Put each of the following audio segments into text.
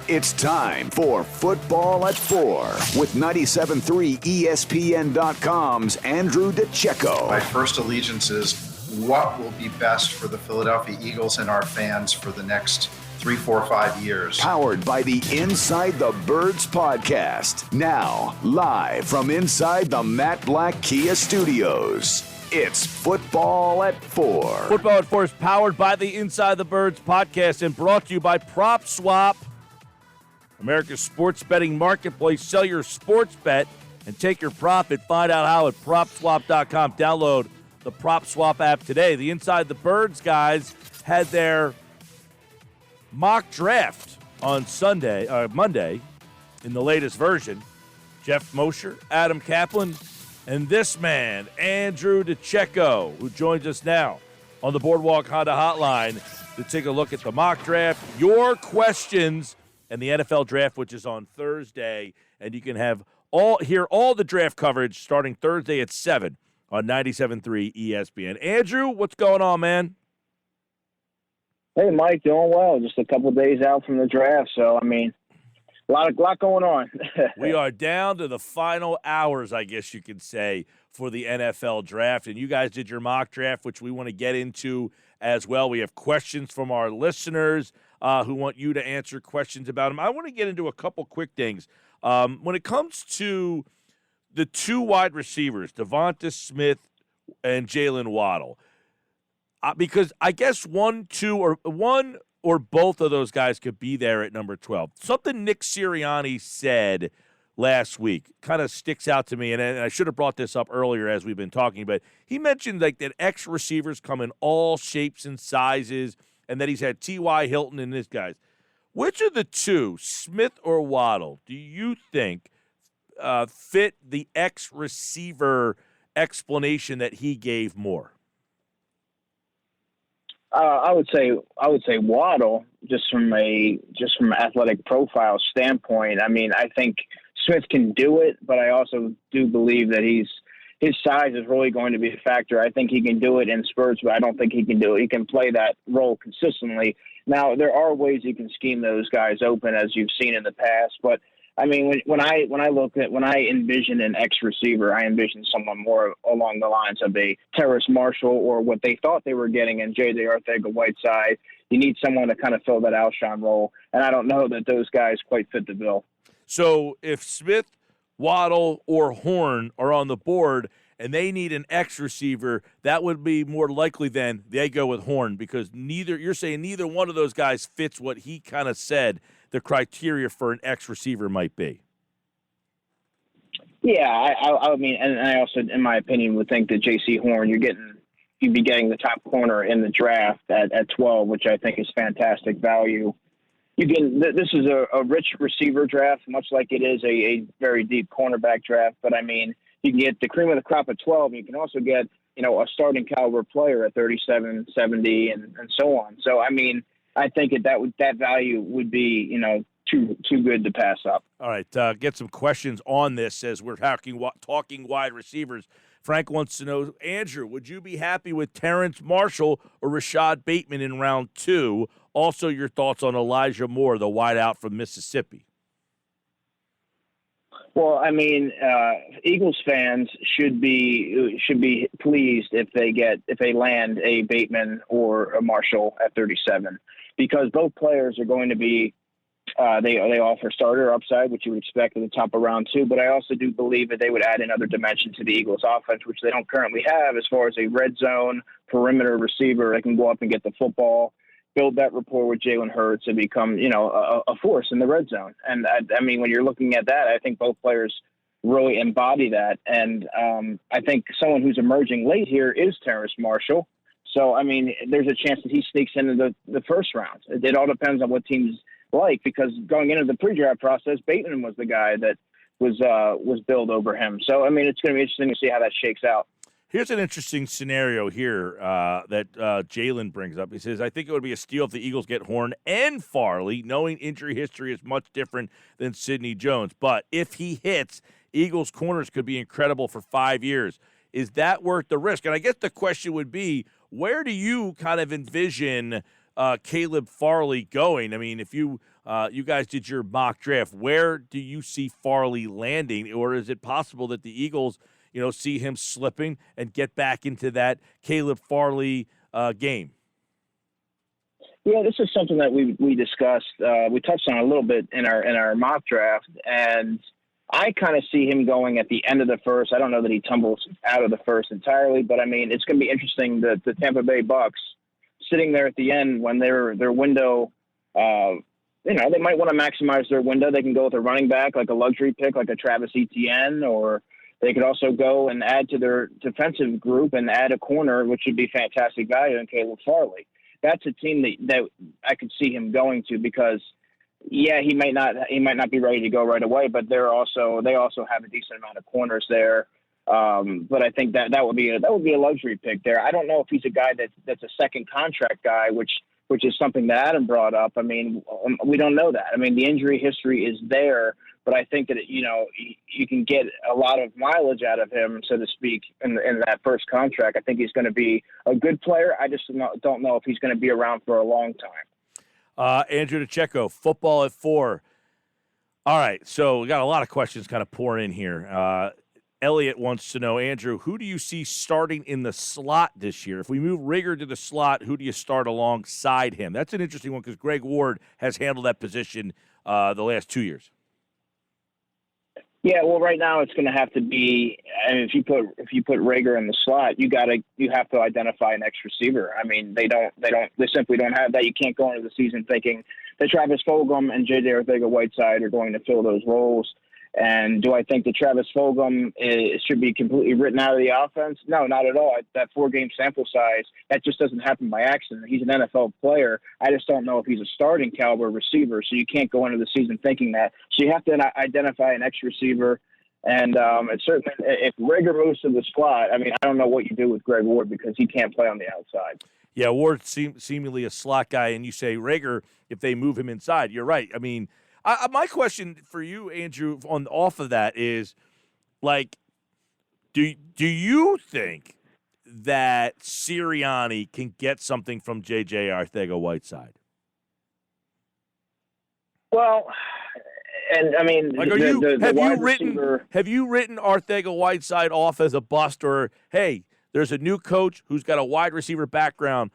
It's time for Football at 4 with 97.3 ESPN.com's Andrew DiCecco. My first allegiance is what will be best for the Philadelphia Eagles and our fans for the next 3, 4, 5 years. Powered by the Inside the Birds podcast. Now, live from inside the Matt Black Kia Studios. It's Football at 4. Football at 4 is powered by the Inside the Birds podcast and brought to you by Prop Swap, America's sports betting marketplace. Sell your sports bet and take your profit. Find out how at PropSwap.com. Download the Prop Swap app today. The Inside the Birds guys had their mock draft on Monday, in the latest version. Jeff Mosher, Adam Kaplan, and this man, Andrew DiCecco, who joins us now on the Boardwalk Honda Hotline to take a look at the mock draft, your questions, and the NFL draft, which is on Thursday. And you can hear all the draft coverage starting Thursday at 7 on 97.3 ESPN. Andrew, what's going on, man? Hey, Mike, doing well. Just a couple days out from the draft, so, I mean, a lot going on. We are down to the final hours, I guess you could say, for the NFL draft. And you guys did your mock draft, which we want to get into as well. We have questions from our listeners who want you to answer questions about them. I want to get into a couple quick things. When it comes to the two wide receivers, Devonta Smith and Jalen Waddle, because I guess one or both of those guys could be there at number 12. Something Nick Sirianni said last week kind of sticks out to me, and I should have brought this up earlier as we've been talking, but he mentioned like that X receivers come in all shapes and sizes, and that he's had T.Y. Hilton and his guys. Which of the two, Smith or Waddle, do you think fit the X receiver explanation that he gave more? I would say Waddle, just from an athletic profile standpoint. I mean, I think Smith can do it, but I also do believe that his size is really going to be a factor. I think he can do it in spurts, but I don't think he can do it. He can play that role consistently. Now, there are ways you can scheme those guys open, as you've seen in the past, but I mean, when I envision an X receiver, I envision someone more along the lines of a Terrace Marshall or what they thought they were getting in J.J. Arcega-Whiteside. You need someone to kind of fill that Alshon role, and I don't know that those guys quite fit the bill. So if Smith, Waddle, or Horn are on the board and they need an X receiver, that would be more likely than they go with Horn, because you're saying neither one of those guys fits what he kind of said the criteria for an X receiver might be. Yeah, I mean, and I also, in my opinion, would think that J.C. Horn, you'd be getting the top corner in the draft at 12, which I think is fantastic value. This is a rich receiver draft, much like it is a very deep cornerback draft. But I mean, you can get the cream of the crop at 12. And you can also get, a starting caliber player at 37, 70, and so on. So, I mean, I think that value would be, too good to pass up. All right, get some questions on this as we're talking wide receivers. Frank wants to know, Andrew, would you be happy with Terrace Marshall or Rashad Bateman in round 2? Also, your thoughts on Elijah Moore, the wideout from Mississippi. Well, I mean, Eagles fans should be pleased if they land a Bateman or a Marshall at 37, because both players are going to be they offer starter upside, which you would expect at the top of round 2. But I also do believe that they would add another dimension to the Eagles offense, which they don't currently have, as far as a red zone perimeter receiver that can go up and get the football, build that rapport with Jalen Hurts, and become, a force in the red zone. And I mean, when you're looking at that, I think both players really embody that. And I think someone who's emerging late here is Terrace Marshall. So, I mean, there's a chance that he sneaks into the first round. It all depends on what teams like, because going into the pre-draft process, Bateman was the guy that was billed over him. So, I mean, it's going to be interesting to see how that shakes out. Here's an interesting scenario here that Jalen brings up. He says, I think it would be a steal if the Eagles get Horn and Farley, knowing injury history is much different than Sidney Jones. But if he hits, Eagles corners could be incredible for 5 years. Is that worth the risk? And I guess the question would be, where do you kind of envision Caleb Farley going? I mean, if you You guys did your mock draft. Where do you see Farley landing, or is it possible that the Eagles, see him slipping and get back into that Caleb Farley game? Yeah, this is something that we discussed. We touched on a little bit in our mock draft, and I kind of see him going at the end of the first. I don't know that he tumbles out of the first entirely, but I mean, it's going to be interesting that the Tampa Bay Bucks sitting there at the end when their window, they might want to maximize their window. They can go with a running back, like a luxury pick, like a Travis Etienne, or they could also go and add to their defensive group and add a corner, which would be fantastic value in Caleb Farley. That's a team that I could see him going to because, yeah, he might not be ready to go right away, but they also have a decent amount of corners there. But I think that would be a luxury pick there. I don't know if he's a guy that's a second contract guy, which is something that Adam brought up. I mean, we don't know that. I mean, the injury history is there, but I think that you can get a lot of mileage out of him, so to speak, in that first contract. I think he's going to be a good player. I just don't know if he's going to be around for a long time. Andrew DiCecco, football at 4. All right, so we got a lot of questions kind of pouring in here. Elliot wants to know, Andrew, who do you see starting in the slot this year? If we move Rager to the slot, who do you start alongside him? That's an interesting one because Greg Ward has handled that position the last 2 years. Yeah, well, right now it's going to have to be. I mean, if you put Rager in the slot, you have to identify an X receiver. I mean, they simply don't have that. You can't go into the season thinking that Travis Fulgham and J.J. Arcega-Whiteside are going to fill those roles. And do I think that Travis Fulgham should be completely written out of the offense? No, not at all. That 4-game sample size, that just doesn't happen by accident. He's an NFL player. I just don't know if he's a starting caliber receiver, so you can't go into the season thinking that. So you have to identify an X receiver. And it's certainly, if Rager moves to the slot, I mean, I don't know what you do with Greg Ward because he can't play on the outside. Yeah, Ward's seemingly a slot guy, and you say Rager, if they move him inside, you're right. I mean, my question for you, Andrew, off of that is, like, do you think that Sirianni can get something from J.J. Arcega-Whiteside? Well, and I mean, like, have you written Arcega-Whiteside off as a bust, or hey, there's a new coach who's got a wide receiver background?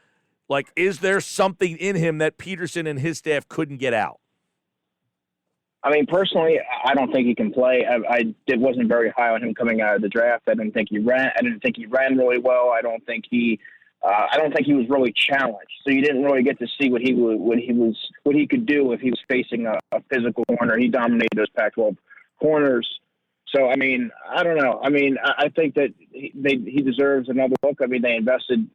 Like, is there something in him that Peterson and his staff couldn't get out? I mean, personally, I don't think he can play. I wasn't very high on him coming out of the draft. I didn't think he ran really well. I don't think he was really challenged. So you didn't really get to see what he could do if he was facing a physical corner. He dominated those Pac-12 corners. So I mean, I don't know. I mean, I think that he deserves another look. I mean, they invested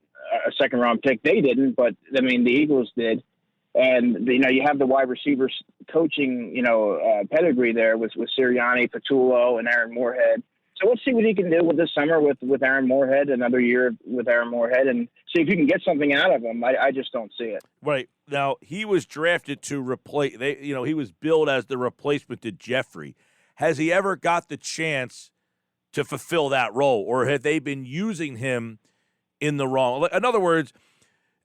a second-round pick. They didn't, but I mean, the Eagles did. And, you have the wide receivers coaching, pedigree there with Sirianni, Patullo, and Aaron Moorhead. So let's see what he can do with this summer with Aaron Moorhead, another year with Aaron Moorhead, and see if you can get something out of him. I just don't see it. Right. Now, he was drafted to replace – he was billed as the replacement to Jeffrey. Has he ever got the chance to fulfill that role, or have they been using him in the wrong – in other words –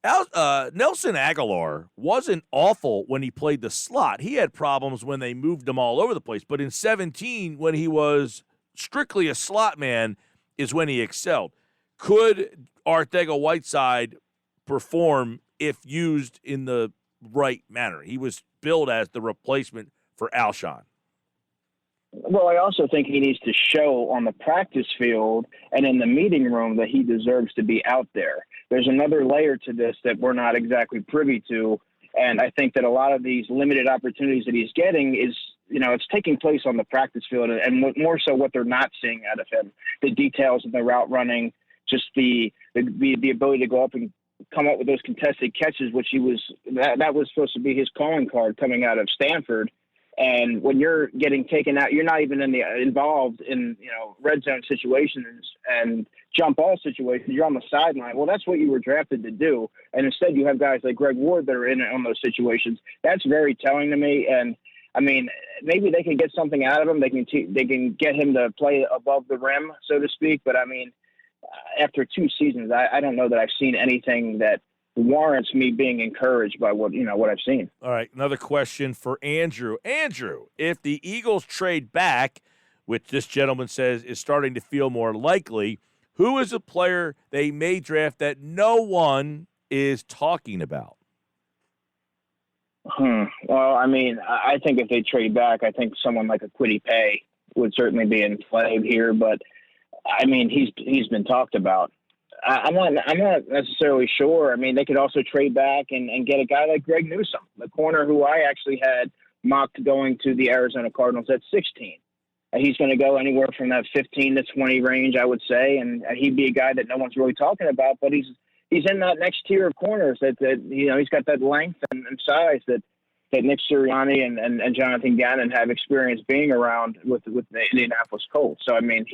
Nelson Aguilar wasn't awful when he played the slot. He had problems when they moved him all over the place. But in 2017, when he was strictly a slot man, is when he excelled. Could Arcega-Whiteside perform if used in the right manner? He was billed as the replacement for Alshon. Well, I also think he needs to show on the practice field and in the meeting room that he deserves to be out there. There's another layer to this that we're not exactly privy to, and I think that a lot of these limited opportunities that he's getting is, it's taking place on the practice field, and more so what they're not seeing out of him, the details of the route running, just the ability to go up and come up with those contested catches, which that was supposed to be his calling card coming out of Stanford. And when you're getting taken out, you're not even involved in, red zone situations and jump ball situations. You're on the sideline. Well, that's what you were drafted to do. And instead you have guys like Greg Ward that are in on those situations. That's very telling to me. And I mean, maybe they can get something out of him. They can get him to play above the rim, so to speak. But I mean, after 2 seasons, I don't know that I've seen anything that warrants me being encouraged by what I've seen. All right, another question for Andrew. Andrew, if the Eagles trade back, which this gentleman says is starting to feel more likely, who is a player they may draft that no one is talking about? Well, I mean, I think if they trade back, I think someone like a Kwity Paye would certainly be in play here. But I mean, he's been talked about. I'm not necessarily sure. I mean, they could also trade back and get a guy like Greg Newsome, the corner who I actually had mocked going to the Arizona Cardinals at 16. He's going to go anywhere from that 15 to 20 range, I would say, and he'd be a guy that no one's really talking about. But he's in that next tier of corners that he's got that length and size that Nick Sirianni and Jonathan Gannon have experience being around with the Indianapolis Colts. So I mean,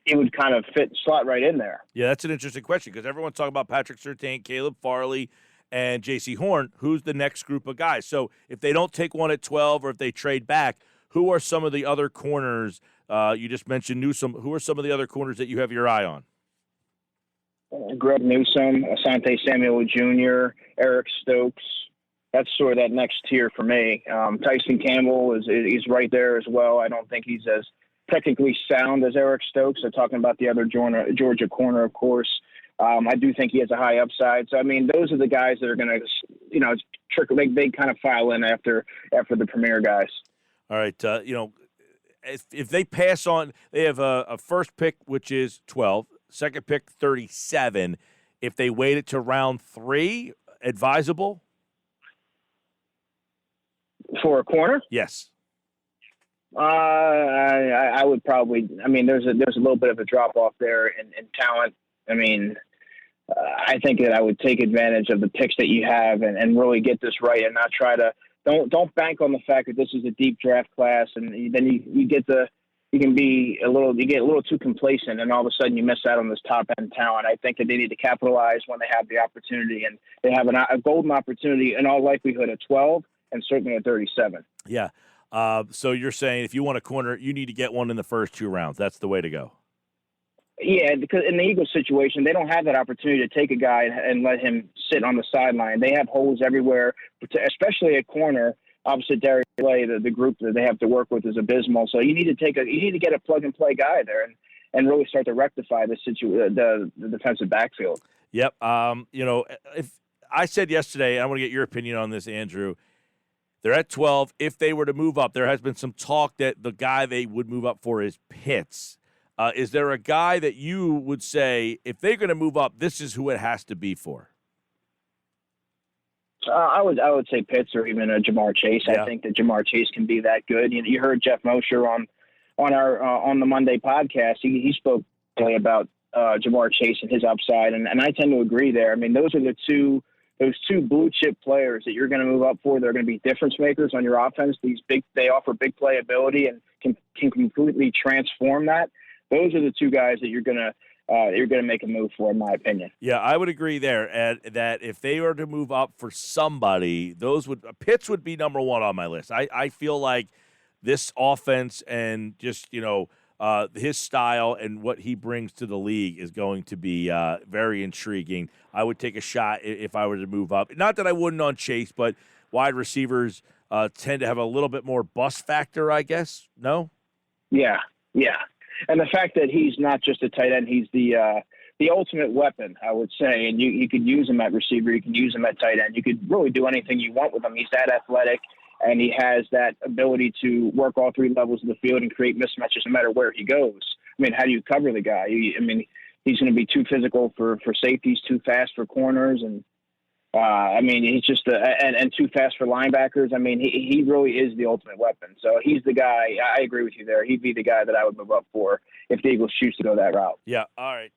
he would kind of slot right in there. Yeah, that's an interesting question because everyone's talking about Patrick Surtain, Caleb Farley, and J.C. Horn. Who's the next group of guys? So if they don't take one at 12 or if they trade back, who are some of the other corners? You just mentioned Newsome. Who are some of the other corners that you have your eye on? Greg Newsome, Asante Samuel Jr., Eric Stokes. That's sort of that next tier for me. Tyson Campbell is right there as well. I don't think he's as technically sound as Eric Stokes. They're talking about the other Georgia corner, of course. I do think he has a high upside. So, I mean, those are the guys that are going to, trickle. They kind of file in after the premier guys. All right. If they pass on, they have a first pick, which is 12, second pick, 37. If they wait it to round 3, advisable? For a corner? Yes. I would probably. I mean, there's a little bit of a drop off there in talent. I mean, I think that I would take advantage of the picks that you have and really get this right and not try to. Don't bank on the fact that this is a deep draft class and then you get you get a little too complacent and all of a sudden you miss out on this top end talent. I think that they need to capitalize when they have the opportunity, and they have a golden opportunity in all likelihood at 12 and certainly at 37. Yeah. So you're saying if you want a corner, you need to get one in the first 2 rounds. That's the way to go. Yeah, because in the Eagles situation, they don't have that opportunity to take a guy and let him sit on the sideline. They have holes everywhere, especially at corner. Opposite Darius Slay, the group that they have to work with is abysmal. So you need to get a plug and play guy there and really start to rectify the defensive backfield. Yep. If I said yesterday, I want to get your opinion on this, Andrew. They're at 12. If they were to move up, there has been some talk that the guy they would move up for is Pitts. Is there a guy that you would say, if they're going to move up, this is who it has to be for? I would say Pitts or even a Jamar Chase. Yeah. I think that Jamar Chase can be that good. You heard Jeff Mosher on the Monday podcast. He spoke about Jamar Chase and his upside, and I tend to agree there. I mean, those are those two blue chip players that you're going to move up for. They're going to be difference makers on your offense. They offer big playability and can completely transform that. Those are the two guys that you're going to make a move for, in my opinion. Yeah, I would agree there. That if they were to move up for somebody, Pitts would be number 1 on my list. I feel like this offense and just his style and what he brings to the league is going to be very intriguing. I would take a shot if I were to move up. Not that I wouldn't on Chase, but wide receivers tend to have a little bit more bust factor, I guess. No? Yeah. And the fact that he's not just a tight end, he's the ultimate weapon, I would say. And you could use him at receiver. You can use him at tight end. You could really do anything you want with him. He's that athletic, and he has that ability to work all 3 levels of the field and create mismatches no matter where he goes. I mean, how do you cover the guy? He's going to be too physical for safeties, too fast for corners, and he's just and too fast for linebackers. I mean, he really is the ultimate weapon. So he's the guy. I agree with you there. He'd be the guy that I would move up for if the Eagles choose to go that route. Yeah. All right.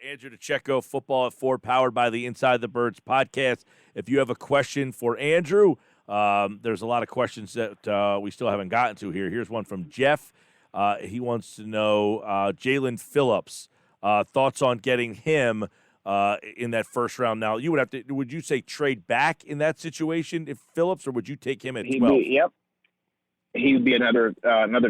Andrew DiCecco, Football at 4, powered by the Inside the Birds podcast. If you have a question for Andrew, there's a lot of questions that we still haven't gotten to here. Here's one from Jeff. He wants to know Jalen Phillips, thoughts on getting him in that first round. Now, would you say trade back in that situation if Phillips, or would you take him at 12? Yep. He would be another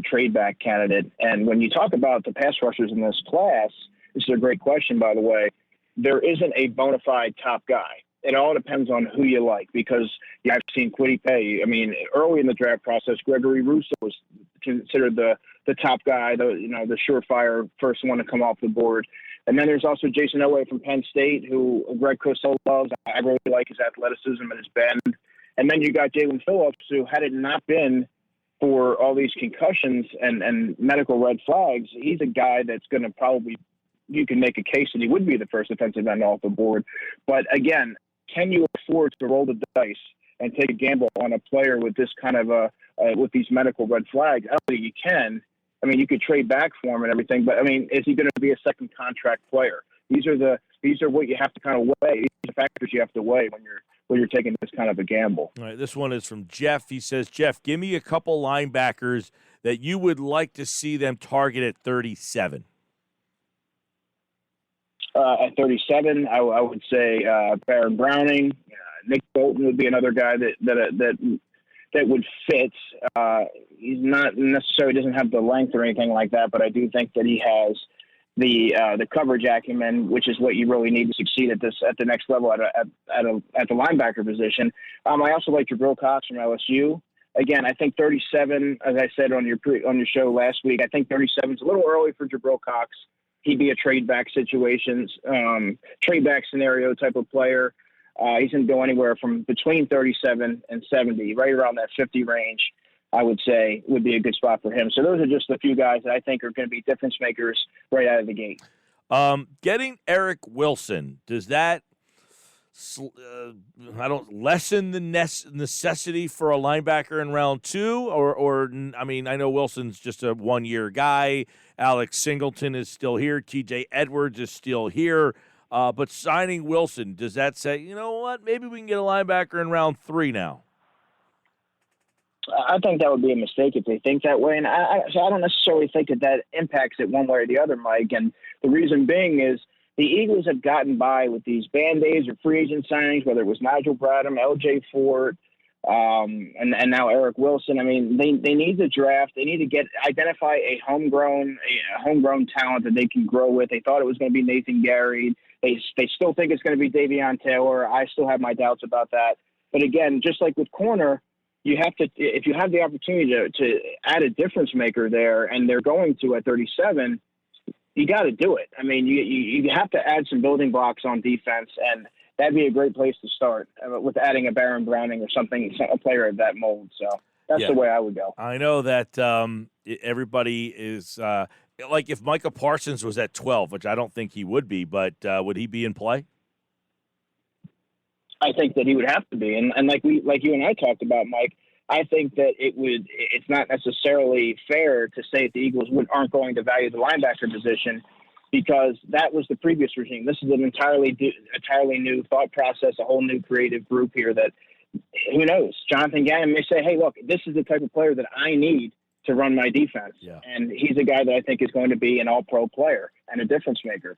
trade back candidate. And when you talk about the pass rushers in this class, this is a great question, by the way. There isn't a bona fide top guy. it all depends on who you like, because I've seen Kwity Paye. I mean, early in the draft process, Gregory Rousseau was considered the top guy, the surefire first one to come off the board. And then there's also Jason Elway from Penn State, who Greg Cosell loves. I really like his athleticism and his bend. And then you got Jalen Phillips, who, had it not been for all these concussions and medical red flags, he's a guy that's going to probably, you can make a case that he would be the first defensive end off the board. But again, can you afford to roll the dice and take a gamble on a player with this kind of with these medical red flags? I don't think you can. I mean, you could trade back for him and everything, but I mean, is he going to be a second contract player? These are what you have to kind of weigh. These are the factors you have to weigh when you're taking this kind of a gamble. All right, this one is from Jeff. He says, Jeff, give me a couple linebackers that you would like to see them target at 37. At 37, I would say Baron Browning. Nick Bolton would be another guy that would fit. He's not necessarily doesn't have the length or anything like that, but I do think that he has the coverage acumen, which is what you really need to succeed at the next level at the linebacker position. I also like Jabril Cox from LSU. Again, I think 37, as I said on your show last week, I think 37 is a little early for Jabril Cox. He'd be a trade back scenario type of player. He's going to go anywhere from between 37 and 70, right around that 50 range, I would say would be a good spot for him. So those are just a few guys that I think are going to be difference makers right out of the gate. Getting Eric Wilson, does that lessen the necessity for a linebacker in round 2? Or I mean, I know Wilson's just a one-year guy. Alex Singleton is still here. TJ Edwards is still here. But signing Wilson, does that say, you know what, maybe we can get a linebacker in round 3 now? I think that would be a mistake if they think that way. And so I don't necessarily think that impacts it one way or the other, Mike. And the reason being is the Eagles have gotten by with these Band-Aids or free agent signings, whether it was Nigel Bradham, LJ Ford, and now Eric Wilson. I mean, they need to draft. They need to identify a homegrown talent that they can grow with. They thought it was going to be Nathan Gary. They still think it's going to be Davion Taylor. I still have my doubts about that. But again, just like with corner, you have to, if you have the opportunity to add a difference maker there, and they're going to at 37, you got to do it. I mean, you have to add some building blocks on defense, and that'd be a great place to start with adding a Baron Browning or something, a player of that mold. So that's the way I would go. I know that everybody is like if Micah Parsons was at 12, which I don't think he would be, but would he be in play? I think that he would have to be. And like you and I talked about, Mike, I think that it's not necessarily fair to say that the Eagles aren't going to value the linebacker position, because that was the previous regime. This is an entirely new thought process, a whole new creative group here that, who knows, Jonathan Gannon may say, hey, look, this is the type of player that I need to run my defense. Yeah. And he's a guy that I think is going to be an all-pro player and a difference maker.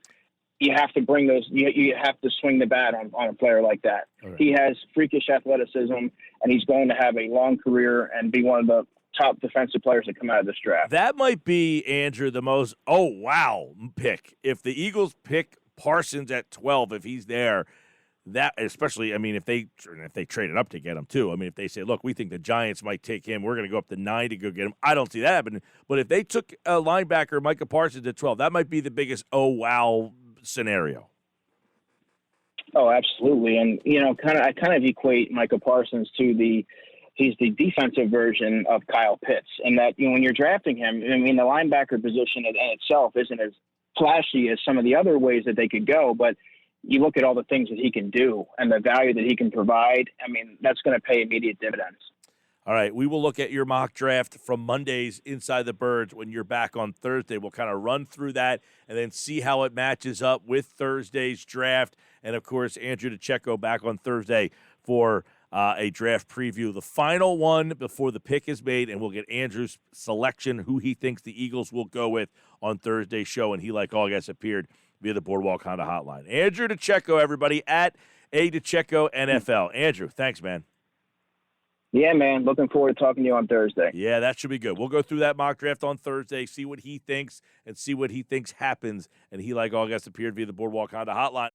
You have to bring those. You have to swing the bat on a player like that. Right. He has freakish athleticism, and he's going to have a long career and be one of the top defensive players that come out of this draft. That might be, Andrew, the most pick. If the Eagles pick Parsons at 12, if he's there, that especially. I mean, if they trade it up to get him too. I mean, if they say, look, we think the Giants might take him, we're going to go up to 9 to go get him. I don't see that happening. But if they took a linebacker, Micah Parsons at 12, that might be the biggest scenario. Oh, absolutely. And, I kind of equate Micah Parsons to he's the defensive version of Kyle Pitts. And that, when you're drafting him, I mean, the linebacker position in itself isn't as flashy as some of the other ways that they could go, but you look at all the things that he can do and the value that he can provide. I mean, that's going to pay immediate dividends. All right, we will look at your mock draft from Monday's Inside the Birds when you're back on Thursday. We'll kind of run through that and then see how it matches up with Thursday's draft. And, of course, Andrew DiCecco back on Thursday for a draft preview, the final one before the pick is made, and we'll get Andrew's selection, who he thinks the Eagles will go with on Thursday's show. And he, like all guests, appeared via the Boardwalk Honda hotline. Andrew DiCecco, everybody, at A DiCecco NFL. Andrew, thanks, man. Yeah, man. Looking forward to talking to you on Thursday. Yeah, that should be good. We'll go through that mock draft on Thursday, see what he thinks, and see what he thinks happens. And he, like all guests, appeared via the Boardwalk Honda hotline.